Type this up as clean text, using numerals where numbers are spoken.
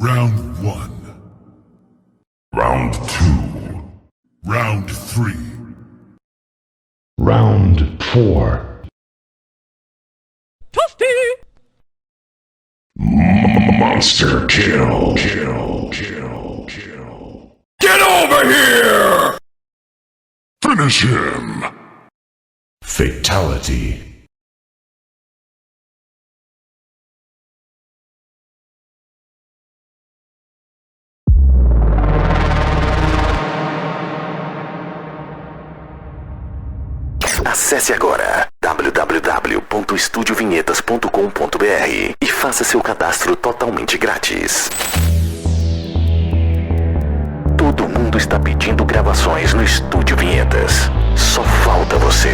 Round 1. Round 2. Round 3. Round 4. Toasty! Monster kill. Get over here! Finish him! Fatality. Acesse agora www.estudiovinhetas.com.br e faça seu cadastro totalmente grátis. Todo mundo está pedindo gravações no Estúdio Vinhetas. Só falta você.